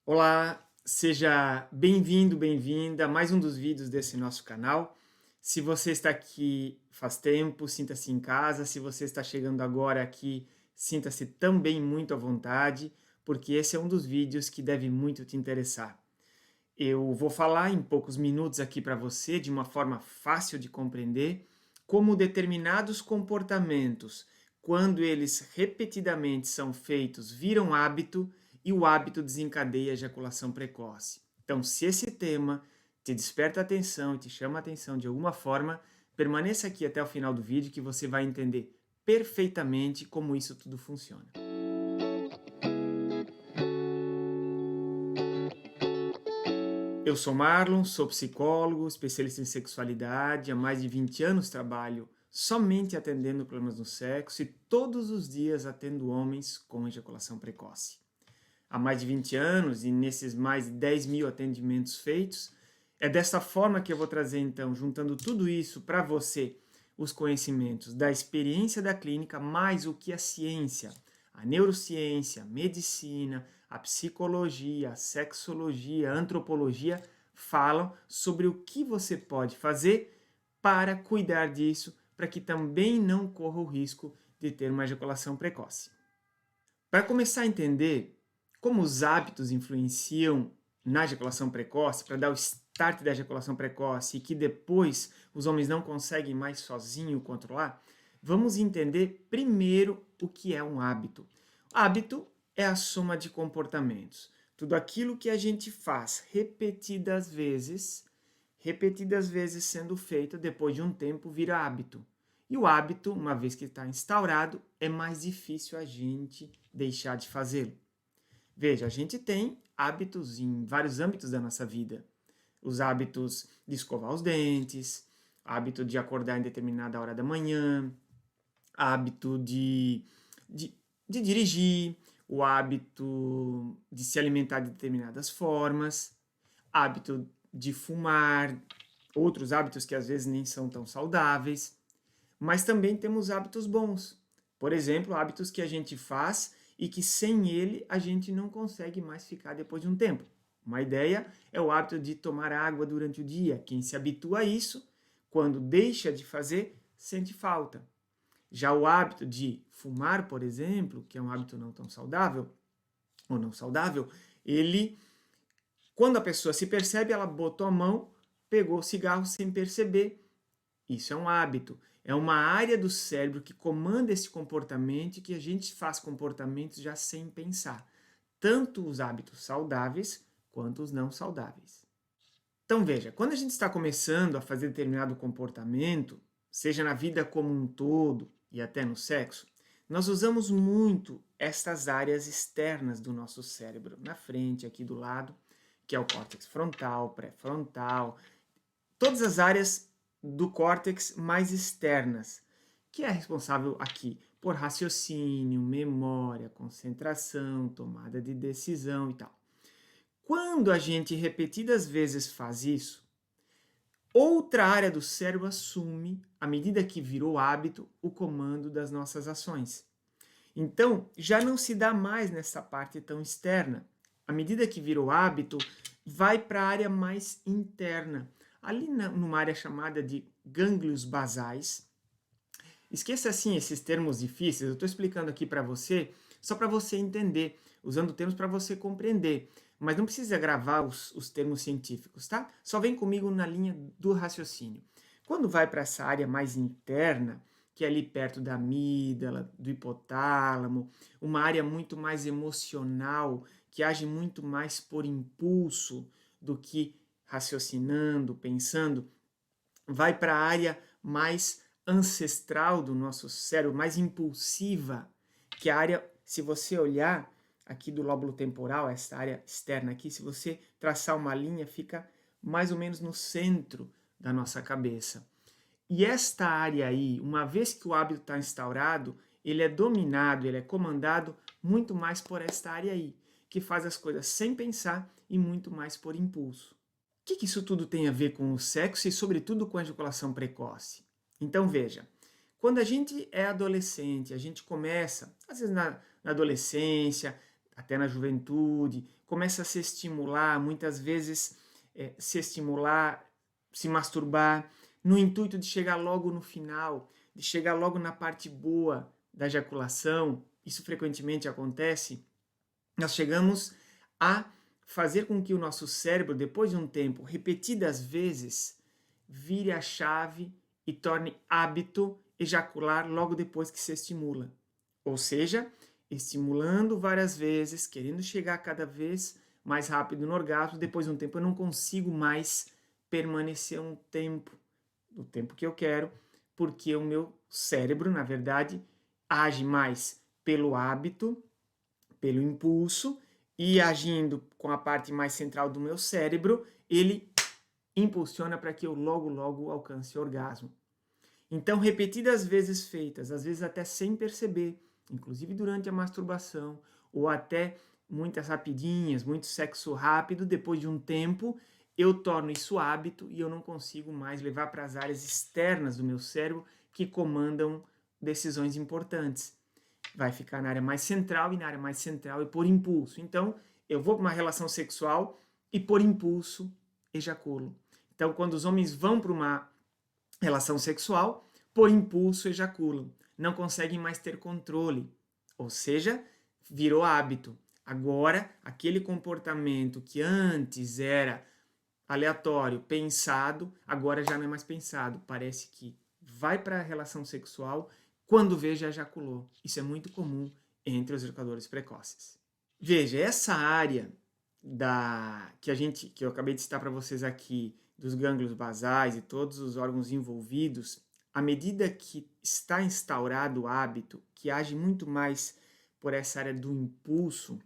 Olá, seja bem-vindo, bem-vinda a mais um dos vídeos desse nosso canal. Se você está aqui faz tempo, sinta-se em casa. Se você está chegando agora aqui, sinta-se também muito à vontade, porque esse é um dos vídeos que deve muito te interessar. Eu vou falar em poucos minutos aqui para você, de uma forma fácil de compreender, como determinados comportamentos, quando eles repetidamente são feitos, viram hábito e o hábito desencadeia a ejaculação precoce. Então, se esse tema te desperta atenção e te chama a atenção de alguma forma, permaneça aqui até o final do vídeo que você vai entender perfeitamente como isso tudo funciona. Eu sou Marlon, sou psicólogo, especialista em sexualidade. Há mais de 20 anos trabalho somente atendendo problemas no sexo e todos os dias atendo homens com ejaculação precoce. Há mais de 20 anos e nesses mais de 10 mil atendimentos feitos, é dessa forma que eu vou trazer então, juntando tudo isso para você, os conhecimentos da experiência da clínica, mais o que a ciência, a neurociência, a medicina, a psicologia, a sexologia, a antropologia falam sobre o que você pode fazer para cuidar disso, para que também não corra o risco de ter uma ejaculação precoce. Para começar a entender como os hábitos influenciam na ejaculação precoce, para dar o start da ejaculação precoce e que depois os homens não conseguem mais sozinho controlar, vamos entender primeiro o que é um hábito. Hábito é a soma de comportamentos. Tudo aquilo que a gente faz repetidas vezes sendo feito, depois de um tempo vira hábito. E o hábito, uma vez que está instaurado, é mais difícil a gente deixar de fazê-lo. Veja, a gente tem hábitos em vários âmbitos da nossa vida. Os hábitos de escovar os dentes, hábito de acordar em determinada hora da manhã, hábito de dirigir, o hábito de se alimentar de determinadas formas, hábito de fumar, outros hábitos que às vezes nem são tão saudáveis. Mas também temos hábitos bons. Por exemplo, hábitos que a gente faz e que sem ele a gente não consegue mais ficar depois de um tempo. Uma ideia é o hábito de tomar água durante o dia. Quem se habitua a isso, quando deixa de fazer, sente falta. Já o hábito de fumar, por exemplo, que é um hábito não tão saudável, ou não saudável, ele, quando a pessoa se percebe, ela botou a mão, pegou o cigarro sem perceber. Isso é um hábito, é uma área do cérebro que comanda esse comportamento e que a gente faz comportamentos já sem pensar. Tanto os hábitos saudáveis quanto os não saudáveis. Então veja, quando a gente está começando a fazer determinado comportamento, seja na vida como um todo e até no sexo, nós usamos muito estas áreas externas do nosso cérebro, na frente, aqui do lado, que é o córtex frontal, pré-frontal, todas as áreas do córtex mais externas, que é responsável aqui por raciocínio, memória, concentração, tomada de decisão e tal. Quando a gente repetidas vezes faz isso, outra área do cérebro assume, à medida que virou hábito, o comando das nossas ações. Então, já não se dá mais nessa parte tão externa. À medida que virou hábito, vai para a área mais interna, ali numa área chamada de gânglios basais. Esqueça assim esses termos difíceis, eu estou explicando aqui para você, só para você entender, usando termos para você compreender. Mas não precisa gravar os termos científicos, tá? Só vem comigo na linha do raciocínio. Quando vai para essa área mais interna, que é ali perto da amígdala, do hipotálamo, uma área muito mais emocional, que age muito mais por impulso do que raciocinando, pensando, vai para a área mais ancestral do nosso cérebro, mais impulsiva, que é a área, se você olhar aqui do lóbulo temporal, essa área externa aqui, se você traçar uma linha, fica mais ou menos no centro da nossa cabeça. E esta área aí, uma vez que o hábito está instaurado, ele é dominado, ele é comandado muito mais por esta área aí, que faz as coisas sem pensar e muito mais por impulso. O que isso tudo tem a ver com o sexo e, sobretudo, com a ejaculação precoce? Então, veja, quando a gente é adolescente, a gente começa, às vezes na adolescência, até na juventude, começa a se estimular, muitas vezes se estimular, se masturbar, no intuito de chegar logo no final, de chegar logo na parte boa da ejaculação. Isso frequentemente acontece. Nós chegamos a fazer com que o nosso cérebro, depois de um tempo, repetidas vezes, vire a chave e torne hábito ejacular logo depois que se estimula. Ou seja, estimulando várias vezes, querendo chegar cada vez mais rápido no orgasmo, depois de um tempo eu não consigo mais permanecer o tempo que eu quero, porque o meu cérebro, na verdade, age mais pelo hábito, pelo impulso, e agindo com a parte mais central do meu cérebro, ele impulsiona para que eu logo alcance o orgasmo. Então, repetidas vezes feitas, às vezes até sem perceber, inclusive durante a masturbação, ou até muitas rapidinhas, muito sexo rápido, depois de um tempo, eu torno isso hábito e eu não consigo mais levar para as áreas externas do meu cérebro que comandam decisões importantes. Vai ficar na área mais central, e na área mais central é por impulso. Então, eu vou para uma relação sexual e por impulso ejaculo. Então, quando os homens vão para uma relação sexual, por impulso ejaculam. Não conseguem mais ter controle. Ou seja, virou hábito. Agora, aquele comportamento que antes era aleatório, pensado, agora já não é mais pensado. Parece que vai para a relação sexual, quando vê já ejaculou. Isso é muito comum entre os ejaculadores precoces. Veja, essa área que eu acabei de citar para vocês aqui, dos gânglios basais e todos os órgãos envolvidos, à medida que está instaurado o hábito, que age muito mais por essa área do impulso,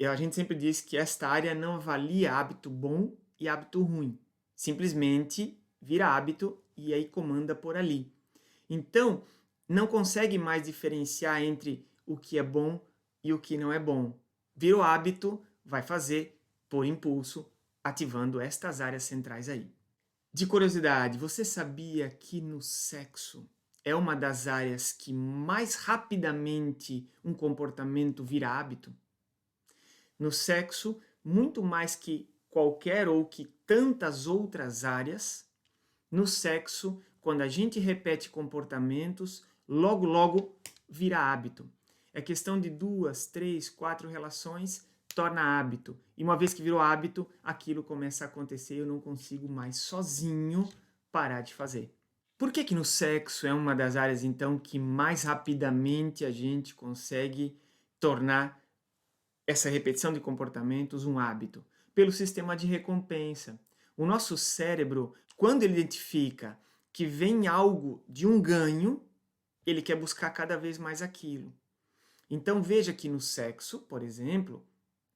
a gente sempre diz que esta área não avalia hábito bom e hábito ruim. Simplesmente vira hábito e aí comanda por ali. Então, não consegue mais diferenciar entre o que é bom e o que não é bom. Virou hábito, vai fazer por impulso, ativando estas áreas centrais aí. De curiosidade, você sabia que no sexo é uma das áreas que mais rapidamente um comportamento vira hábito? No sexo, muito mais que qualquer ou que tantas outras áreas, no sexo, quando a gente repete comportamentos, logo vira hábito. É questão de 2, 3, 4 relações, torna hábito. E uma vez que virou hábito, aquilo começa a acontecer e eu não consigo mais sozinho parar de fazer. Por que no sexo é uma das áreas, então, que mais rapidamente a gente consegue tornar essa repetição de comportamentos um hábito? Pelo sistema de recompensa. O nosso cérebro, quando ele identifica que vem algo de um ganho, ele quer buscar cada vez mais aquilo. Então veja que no sexo, por exemplo,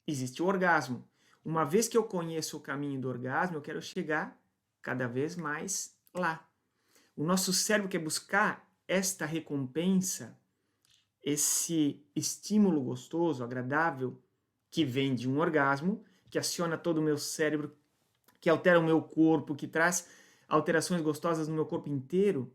existe o orgasmo. Uma vez que eu conheço o caminho do orgasmo, eu quero chegar cada vez mais lá. O nosso cérebro quer buscar esta recompensa, esse estímulo gostoso, agradável, que vem de um orgasmo, que aciona todo o meu cérebro, que altera o meu corpo, que traz alterações gostosas no meu corpo inteiro.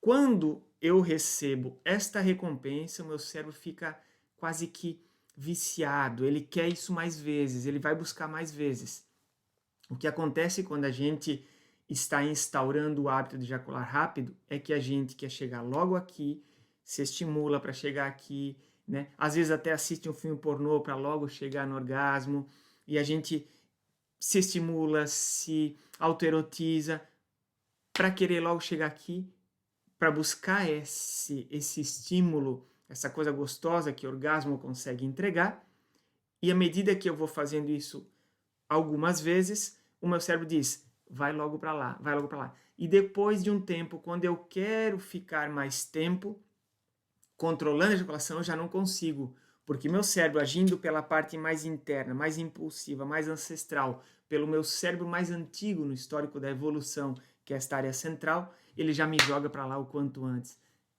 Quando eu recebo esta recompensa, o meu cérebro fica quase que viciado, ele quer isso mais vezes, ele vai buscar mais vezes. O que acontece quando a gente está instaurando o hábito de ejacular rápido é que a gente quer chegar logo aqui, se estimula para chegar aqui, né? Às vezes até assiste um filme pornô para logo chegar no orgasmo, e a gente se estimula, se autoerotiza para querer logo chegar aqui, para buscar esse estímulo, essa coisa gostosa que o orgasmo consegue entregar. E à medida que eu vou fazendo isso algumas vezes, o meu cérebro diz, vai logo para lá, vai logo para lá. E depois de um tempo, quando eu quero ficar mais tempo controlando a ejaculação, eu já não consigo, porque meu cérebro, agindo pela parte mais interna, mais impulsiva, mais ancestral, pelo meu cérebro mais antigo no histórico da evolução, que é esta área central, ele já me joga para lá o quanto antes.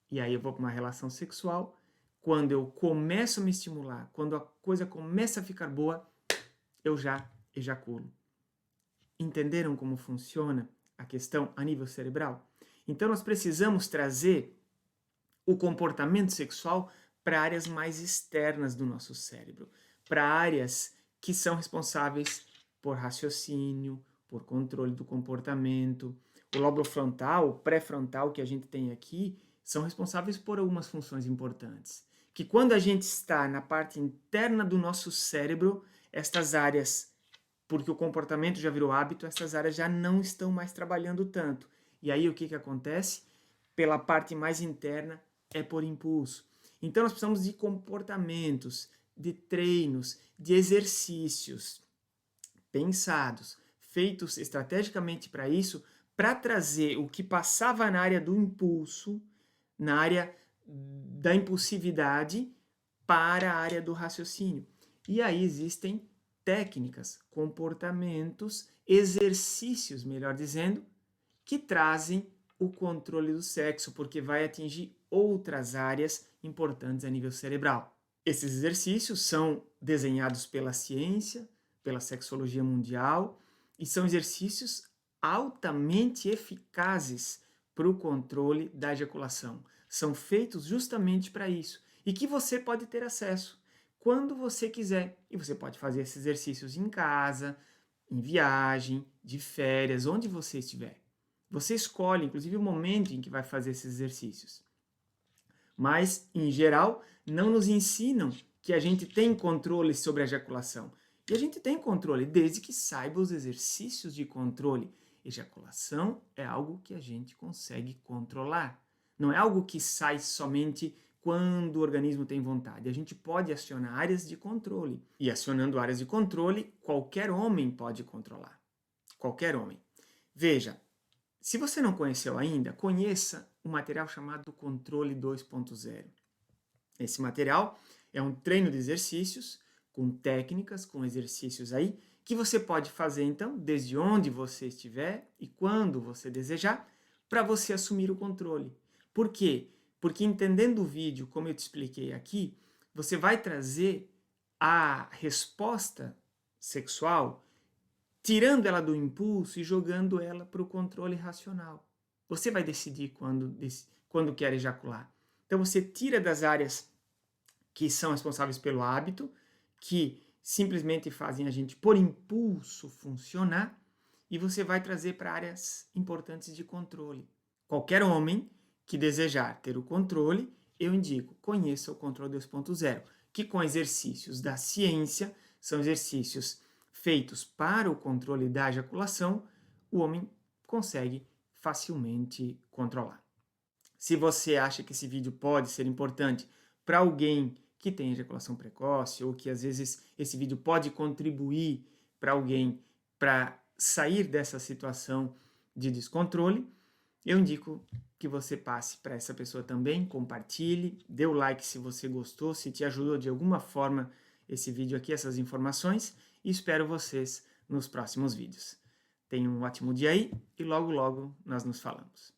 E aí eu vou para uma relação sexual. Quando eu começo a me estimular, quando a coisa começa a ficar boa, eu já ejaculo. Entenderam como funciona a questão a nível cerebral? Então nós precisamos trazer o comportamento sexual para áreas mais externas do nosso cérebro, para áreas que são responsáveis por raciocínio, por controle do comportamento. O lóbulo frontal, o pré-frontal que a gente tem aqui, são responsáveis por algumas funções importantes. Que quando a gente está na parte interna do nosso cérebro, estas áreas, porque o comportamento já virou hábito, essas áreas já não estão mais trabalhando tanto. E aí o que acontece? Pela parte mais interna é por impulso. Então nós precisamos de comportamentos, de treinos, de exercícios pensados, feitos estrategicamente para isso, para trazer o que passava na área do impulso, na área da impulsividade, para a área do raciocínio. E aí existem técnicas, comportamentos, exercícios, melhor dizendo, que trazem o controle do sexo, porque vai atingir outras áreas importantes a nível cerebral. Esses exercícios são desenhados pela ciência, pela sexologia mundial, e são exercícios altamente eficazes para o controle da ejaculação. São feitos justamente para isso, e que você pode ter acesso quando você quiser. E você pode fazer esses exercícios em casa, em viagem, de férias, onde você estiver. Você escolhe, inclusive, o momento em que vai fazer esses exercícios. Mas, em geral, não nos ensinam que a gente tem controle sobre a ejaculação. E a gente tem controle, desde que saiba os exercícios de controle. Ejaculação é algo que a gente consegue controlar. Não é algo que sai somente quando o organismo tem vontade. A gente pode acionar áreas de controle. E acionando áreas de controle, qualquer homem pode controlar. Qualquer homem. Veja, se você não conheceu ainda, conheça um material chamado Controle 2.0. Esse material é um treino de exercícios, com técnicas, com exercícios aí, que você pode fazer então, desde onde você estiver e quando você desejar, para você assumir o controle. Por quê? Porque entendendo o vídeo, como eu te expliquei aqui, você vai trazer a resposta sexual, tirando ela do impulso e jogando ela para o controle racional. Você vai decidir quando quer ejacular. Então você tira das áreas que são responsáveis pelo hábito, que simplesmente fazem a gente por impulso funcionar, e você vai trazer para áreas importantes de controle. Qualquer homem que desejar ter o controle, eu indico, conheça o Controle 2.0, que com exercícios da ciência, são exercícios feitos para o controle da ejaculação, o homem consegue facilmente controlar. Se você acha que esse vídeo pode ser importante para alguém que tem ejaculação precoce, ou que às vezes esse vídeo pode contribuir para alguém para sair dessa situação de descontrole, eu indico que você passe para essa pessoa também, compartilhe, dê o like se você gostou, se te ajudou de alguma forma esse vídeo aqui, essas informações, e espero vocês nos próximos vídeos. Tenham um ótimo dia aí e logo logo nós nos falamos.